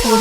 Hey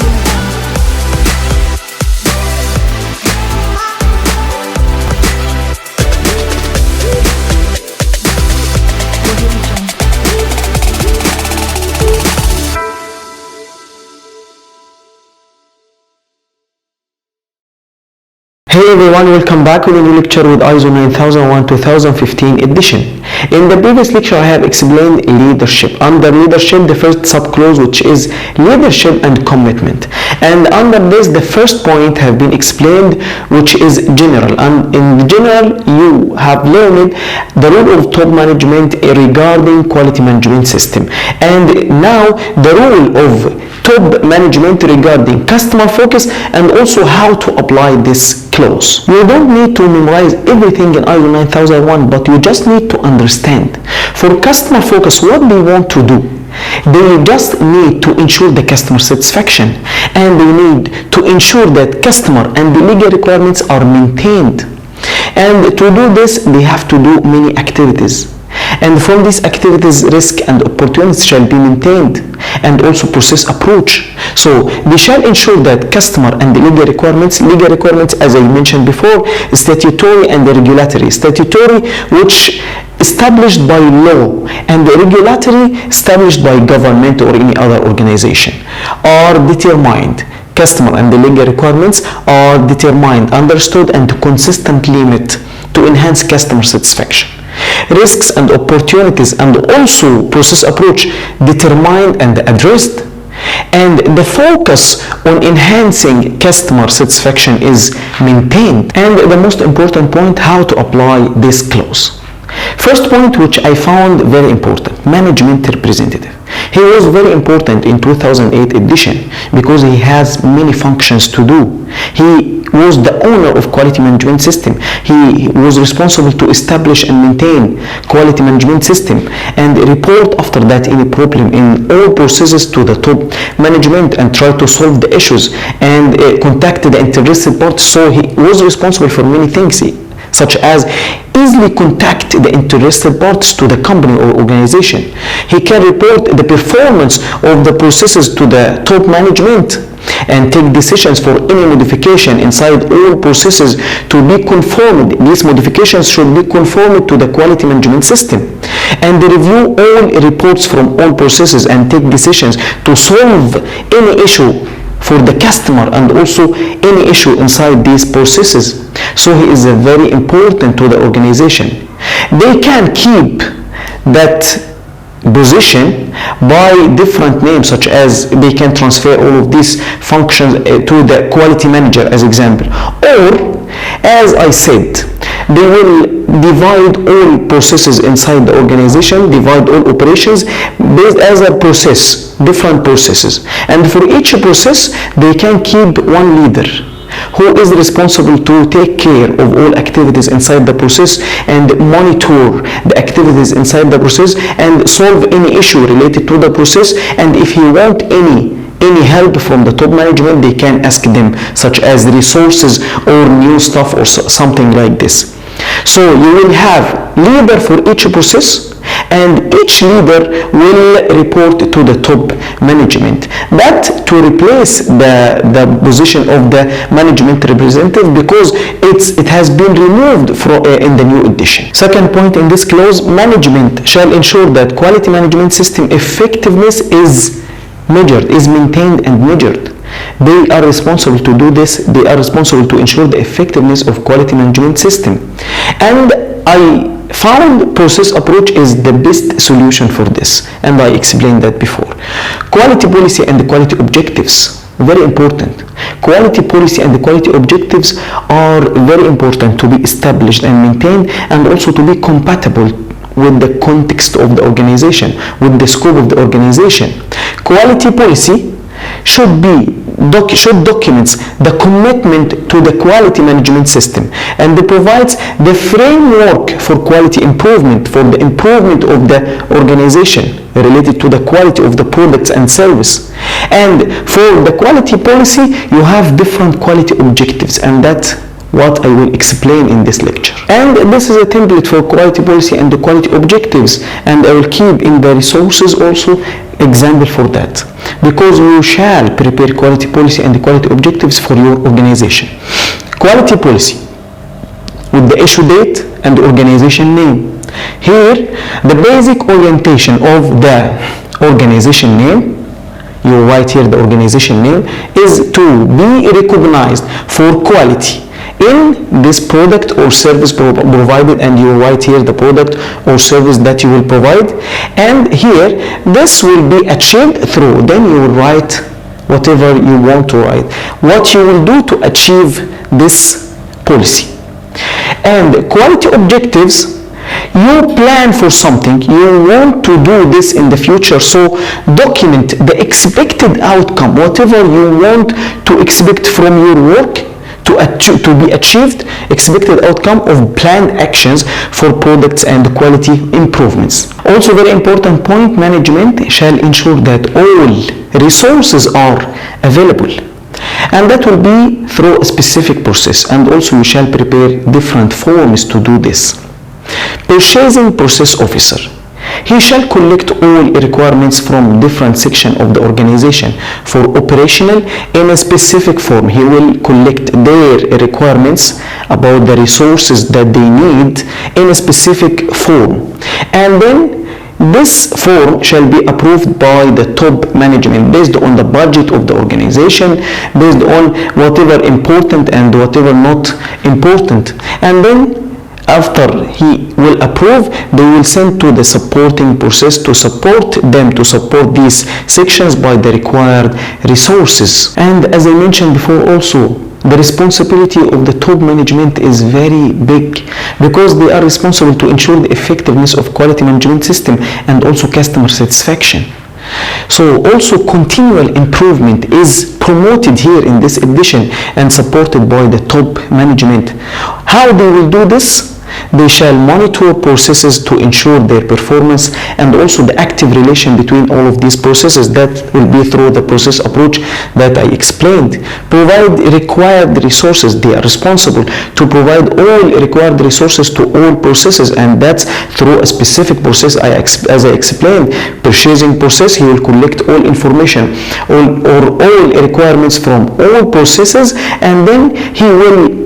everyone, welcome back with a new lecture with ISO 9001 2015 edition. In the previous lecture I have explained leadership. Under leadership, the first subclause, which is leadership and commitment. And under this, the first point have been explained, which is general. And in general, you have learned the role of top management regarding quality management system. And now the role of top management regarding customer focus and also how to apply this clause. You don't need to memorize everything in ISO 9001, but you just need to understand. For customer focus, what they want to do, they just need to ensure the customer satisfaction, and they need to ensure that customer and the legal requirements are maintained. And to do this, they have to do many activities. And from these activities, risk and opportunities shall be maintained, and also process approach. So they shall ensure that customer and the legal requirements, as I mentioned before, statutory and regulatory. Statutory, which established by law, and the regulatory established by government or any other organization, are determined. Customer and the legal requirements are determined, understood, and consistently met to enhance customer satisfaction. Risks and opportunities and also process approach determined and addressed. And the focus on enhancing customer satisfaction is maintained. And the most important point, how to apply this clause. First point, which I found very important, management representative. He was very important in 2008 edition because he has many functions to do. He was the owner of quality management system. He was responsible to establish and maintain quality management system and report after that any problem in all processes to the top management and try to solve the issues and contact the interested parties. So he was responsible for many things, such as easily contact the interested parties to the company or organization. He can report the performance of the processes to the top management and take decisions for any modification inside all processes to be conformed. These modifications should be conformed to the quality management system. And they review all reports from all processes and take decisions to solve any issue for the customer and also any issue inside these processes. So he is very important to the organization. They can keep that position by different names, such as they can transfer all of these functions to the quality manager as example, or as I said, they will divide all processes inside the organization, divide all operations based as a process, different processes, and for each process they can keep one leader who is responsible to take care of all activities inside the process and monitor the activities inside the process and solve any issue related to the process. And if he want any help from the top management, they can ask them, such as resources or new stuff or something like this. So you will have leader for each process, and each leader will report to the top management. But to replace the position of the management representative, because it has been removed in the new edition. Second point in this clause, management shall ensure that quality management system effectiveness is measured, is maintained and measured. They are responsible to do this. They are responsible to ensure the effectiveness of quality management system. And I found process approach is the best solution for this, and I explained that before. Quality policy and the quality objectives, very important. Quality policy and the quality objectives are very important to be established and maintained, and also to be compatible with the context of the organization, with the scope of the organization. Quality policy should documents the commitment to the quality management system, and it provides the framework for quality improvement, for the improvement of the organization related to the quality of the products and service. And for the quality policy, you have different quality objectives, and that's what I will explain in this lecture. And this is a template for quality policy and the quality objectives, and I will keep in the resources also example for that, because you shall prepare quality policy and quality objectives for your organization. Quality policy with the issue date and organization name. Here, the basic orientation of the organization name, you write here the organization name, is to be recognized for quality in this product or service provided, and you write here the product or service that you will provide, and here this will be achieved through, then you will write whatever you want to write, what you will do to achieve this policy. And quality objectives, you plan for something, you want to do this in the future, so document the expected outcome, whatever you want to expect from your work to be achieved, expected outcome of planned actions for products and quality improvements. Also, very important point, management shall ensure that all resources are available, and that will be through a specific process, and also we shall prepare different forms to do this. Purchasing process officer, he shall collect all requirements from different sections of the organization for operational in a specific form. He will collect their requirements about the resources that they need in a specific form, and then this form shall be approved by the top management based on the budget of the organization, based on whatever important and whatever not important, and then after he will approve, they will send to the supporting process to support them, to support these sections by the required resources. And as I mentioned before also, the responsibility of the top management is very big, because they are responsible to ensure the effectiveness of quality management system and also customer satisfaction. So also continual improvement is promoted here in this edition and supported by the top management. How they will do this? They shall monitor processes to ensure their performance, and also the active relation between all of these processes, that will be through the process approach that I explained. Provide required resources. They are responsible to provide all required resources to all processes, and that's through a specific process. As I explained, purchasing process, he will collect all information all requirements from all processes, and then he will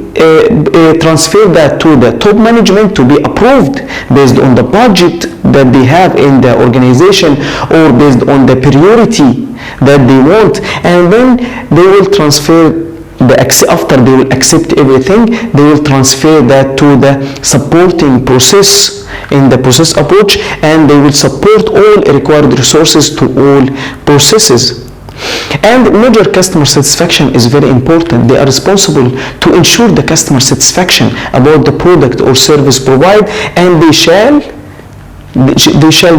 transfer that to the top management to be approved based on the budget that they have in the organization, or based on the priority that they want, and then they will transfer after they will accept everything, they will transfer that to the supporting process in the process approach, and they will support all required resources to all processes. And measure customer satisfaction is very important. They are responsible to ensure the customer satisfaction about the product or service provided, and they shall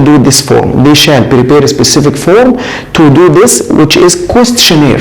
do this form. They shall prepare a specific form to do this, which is questionnaire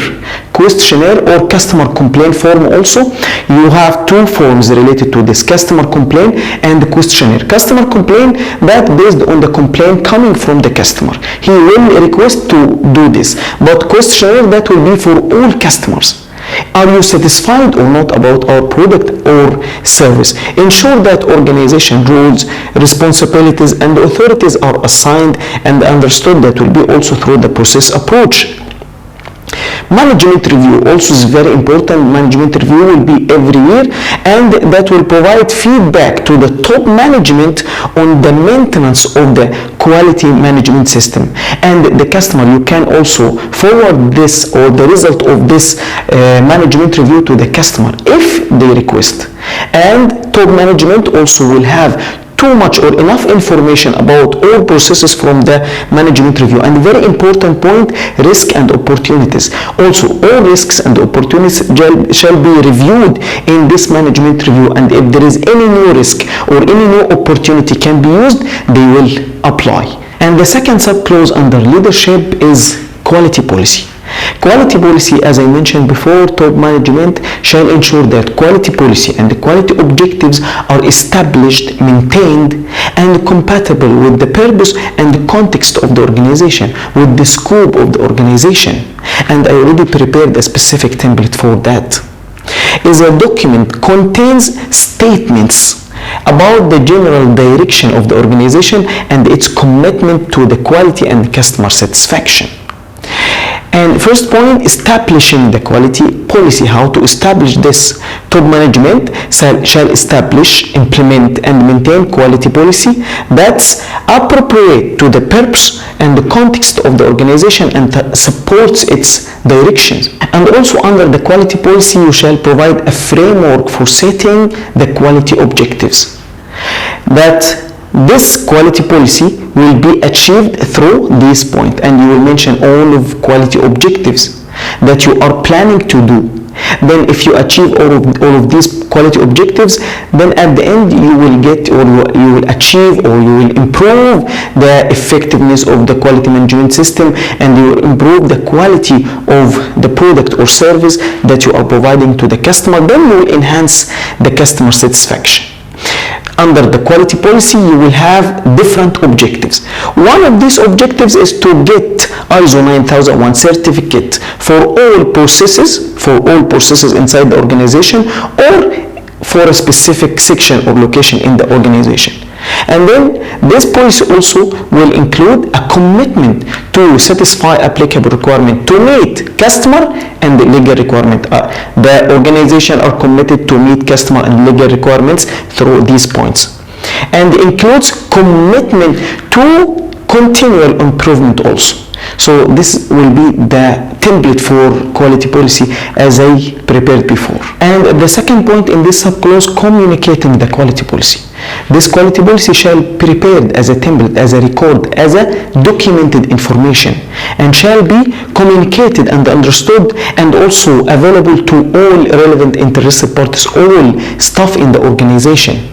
or customer complaint form. Also, you have two forms related to this: customer complaint and the questionnaire. Customer complaint, that based on the complaint coming from the customer, he will request to do this, but questionnaire, that will be for all customers. Are you satisfied or not about our product or service? Ensure that organization rules, responsibilities, and authorities are assigned and understood. That will be also through the process approach. Management review also is very important. Management review will be every year, and that will provide feedback to the top management on the maintenance of the quality management system. And the customer, you can also forward this or the result of this management review to the customer if they request. And top management also will have too much or enough information about all processes from the management review. And very important point, risk and opportunities. Also, all risks and opportunities shall be reviewed in this management review, and if there is any new risk or any new opportunity can be used, they will apply. And the second subclause under leadership is quality policy. Quality policy, as I mentioned before, top management shall ensure that quality policy and the quality objectives are established, maintained, and compatible with the purpose and the context of the organization, with the scope of the organization. And I already prepared a specific template for that. Is a document contains statements about the general direction of the organization and its commitment to the quality and customer satisfaction. And first point, establishing the quality policy. How to establish this? Top management shall establish, implement, and maintain quality policy that's appropriate to the purpose and the context of the organization and supports its directions. And also under the quality policy, you shall provide a framework for setting the quality objectives. That this quality policy will be achieved through this point, and you will mention all of quality objectives that you are planning to do. Then if you achieve all of these quality objectives, then at the end you will get, or you will achieve, or you will improve the effectiveness of the quality management system, and you will improve the quality of the product or service that you are providing to the customer. Then you will enhance the customer satisfaction. Under the quality policy, you will have different objectives. One of these objectives is to get ISO 9001 certificate for all processes inside the organization, or for a specific section or location in the organization. And then this policy also will include a commitment to satisfy applicable requirement to meet customer and the legal requirement. The organization are committed to meet customer and legal requirements through these points, and includes commitment to continual improvement also. So this will be the template for quality policy as I prepared before. And the second point in this subclause, communicating the quality policy. This quality policy shall be prepared as a template, as a record, as a documented information, and shall be communicated and understood, and also available to all relevant interested parties, all staff in the organization.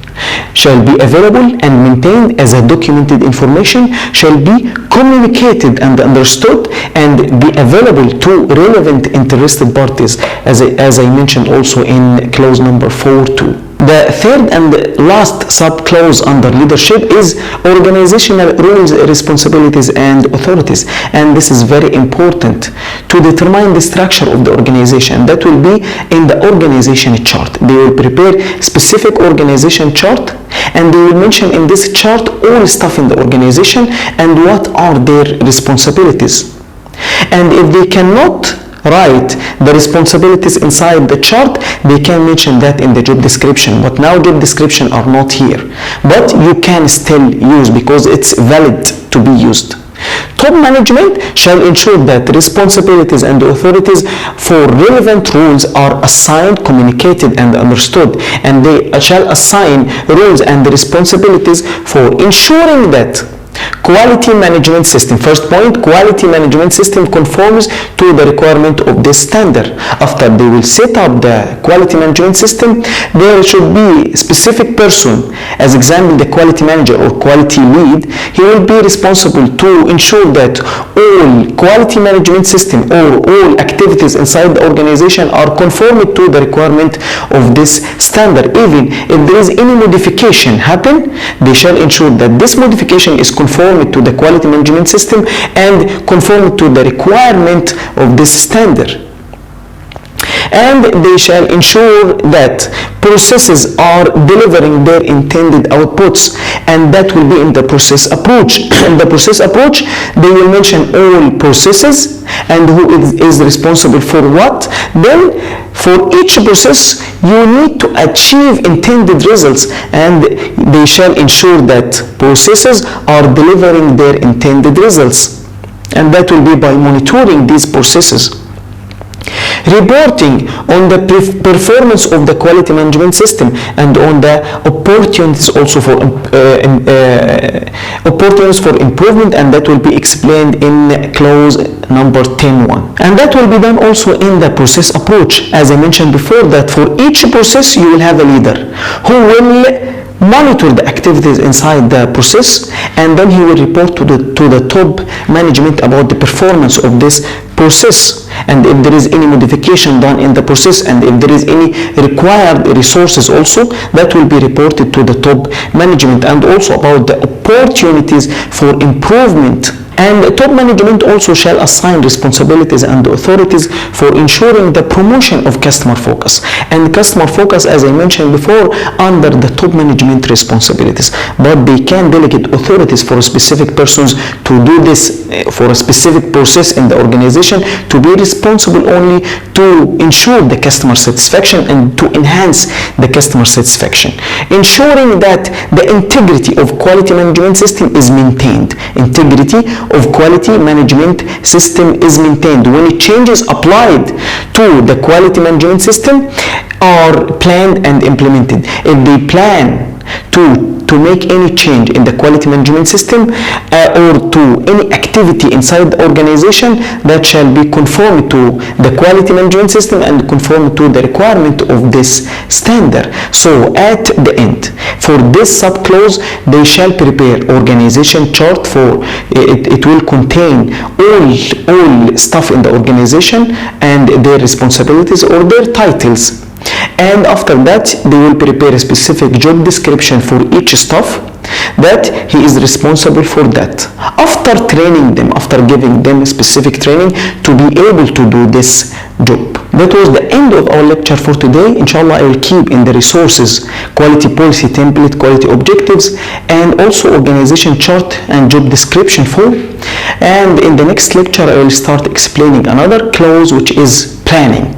Shall be available and maintained as a documented information, shall be communicated and understood, and be available to relevant interested parties, as I mentioned also in clause number 4.2. The third and last subclause under leadership is organizational roles, responsibilities, and authorities. And this is very important to determine the structure of the organization. That will be in the organization chart. They will prepare specific organization chart, and they will mention in this chart all staff in the organization and what are their responsibilities. And if they cannot write the responsibilities inside the chart, they can mention that in the job description. But now job description are not here, but you can still use because it's valid to be used. Top management shall ensure that responsibilities and authorities for relevant roles are assigned, communicated, and understood, and they shall assign roles and responsibilities for ensuring that quality management system. First point, quality management system conforms to the requirement of this standard. After they will set up the quality management system, there should be a specific person, as example the quality manager or quality lead. He will be responsible to ensure that all quality management system or all activities inside the organization are conformed to the requirement of this standard. Even if there is any modification happen, they shall ensure that this modification is conformed to the quality management system and conform to the requirement of this standard. And they shall ensure that processes are delivering their intended outputs, and that will be in the process approach. In the process approach, they will mention all processes and who is responsible for what. Then for each process you need to achieve intended results, and they shall ensure that processes are delivering their intended results, and that will be by monitoring these processes. Reporting on the performance of the quality management system and on the opportunities also for opportunities for improvement, and that will be explained in clause number 10.1. And that will be done also in the process approach. As I mentioned before, that for each process you will have a leader who will monitor the activities inside the process, and then he will report to the top management about the performance of this process, and if there is any modification done in the process, and if there is any required resources also, that will be reported to the top management, and also about the opportunities for improvement And top management also shall assign responsibilities and authorities for ensuring the promotion of customer focus. And customer focus, as I mentioned before, under the top management responsibilities. But they can delegate authorities for specific persons to do this for a specific process in the organization, to be responsible only to ensure the customer satisfaction and to enhance the customer satisfaction. Ensuring that the integrity of quality management system is maintained. Integrity of quality management system is maintained when changes applied to the quality management system are planned and implemented. If they plan to make any change in the quality management system or to any activity inside the organization, that shall be conform to the quality management system and conform to the requirement of this standard. So at the end, for this subclause, they shall prepare organization chart for it will contain all stuff in the organization and their responsibilities or their titles. And after that, they will prepare a specific job description for each staff that he is responsible for that. After training them, after giving them specific training to be able to do this job. That was the end of our lecture for today. Inshallah, I will keep in the resources quality policy template, quality objectives, and also organization chart and job description form. And in the next lecture, I will start explaining another clause, which is planning.